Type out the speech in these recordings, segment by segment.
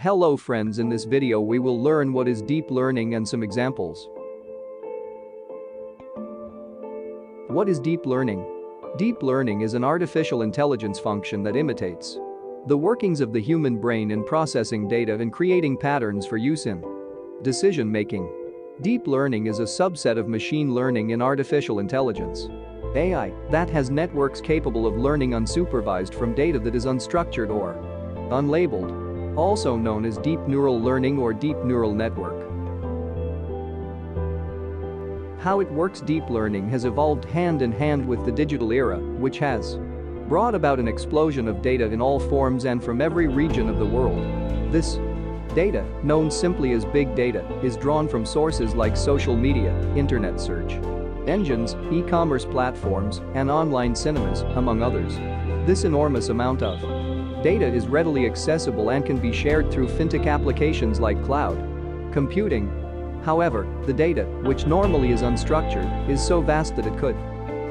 Hello friends, in this video we will learn what is deep learning and some examples. What is deep learning? Deep learning is an artificial intelligence function that imitates the workings of the human brain in processing data and creating patterns for use in decision making. Deep learning is a subset of machine learning in artificial intelligence (AI) that has networks capable of learning unsupervised from data that is unstructured or unlabeled, also known as deep neural learning or deep neural network. How it works. Deep learning has evolved hand in hand with the digital era, which has brought about an explosion of data in all forms and from every region of the world. This data, known simply as big data, is drawn from sources like social media, internet search engines, e-commerce platforms, and online cinemas, among others. This enormous amount of data is readily accessible and can be shared through fintech applications like cloud computing. However, the data, which normally is unstructured, is so vast that it could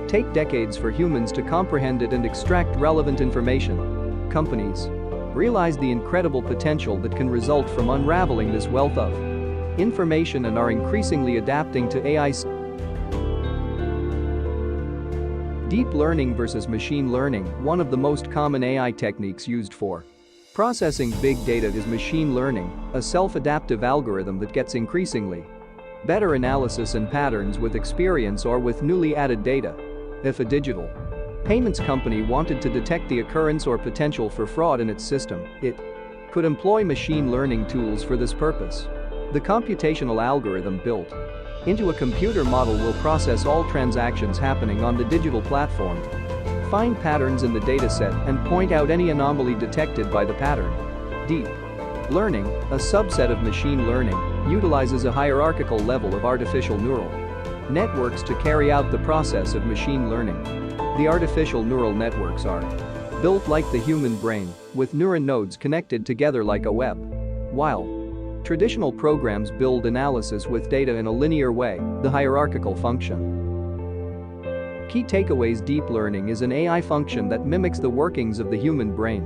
take decades for humans to comprehend it and extract relevant information. Companies realize the incredible potential that can result from unraveling this wealth of information and are increasingly adapting to AI. Deep learning versus machine learning. One of the most common AI techniques used for processing big data is machine learning, a self-adaptive algorithm that gets increasingly better analysis and patterns with experience or with newly added data. If a digital payments company wanted to detect the occurrence or potential for fraud in its system, it could employ machine learning tools for this purpose. The computational algorithm built into a computer model will process all transactions happening on the digital platform, find patterns in the dataset, and point out any anomaly detected by the pattern. Deep learning, a subset of machine learning, utilizes a hierarchical level of artificial neural networks to carry out the process of machine learning. The artificial neural networks are built like the human brain, with neuron nodes connected together like a web. While traditional programs build analysis with data in a linear way, the hierarchical function. Key takeaways. Deep learning is an AI function that mimics the workings of the human brain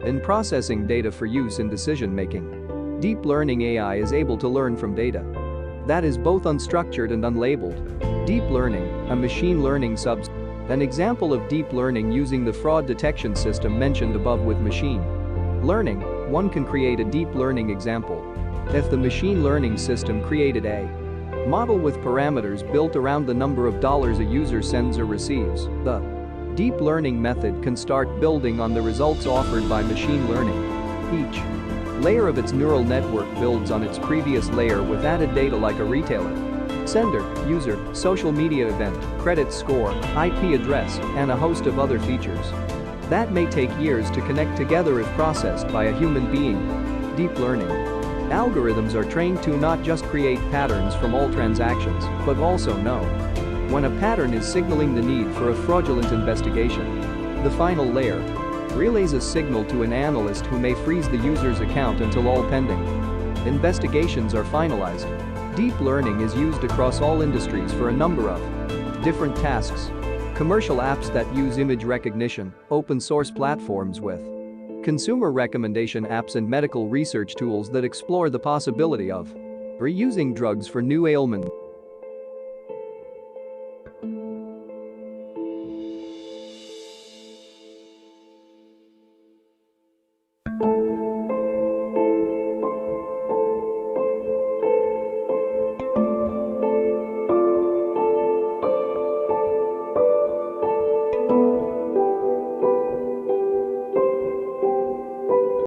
in processing data for use in decision making. Deep learning AI is able to learn from data that is both unstructured and unlabeled. Deep learning, a machine learning subset. An example of deep learning using the fraud detection system mentioned above with machine learning. One can create a deep learning example if the machine learning system created a model with parameters built around the number of dollars a user sends or receives. The deep learning method can start building on the results offered by machine learning. Each layer of its neural network builds on its previous layer with added data like a retailer, sender, user, social media event, credit score, IP address, and a host of other features that may take years to connect together if processed by a human being. Deep learning algorithms are trained to not just create patterns from all transactions, but also know when a pattern is signaling the need for a fraudulent investigation. The final layer relays a signal to an analyst who may freeze the user's account until all pending investigations are finalized. Deep learning is used across all industries for a number of different tasks. Commercial apps that use image recognition, open source platforms with consumer recommendation apps, and medical research tools that explore the possibility of reusing drugs for new ailments.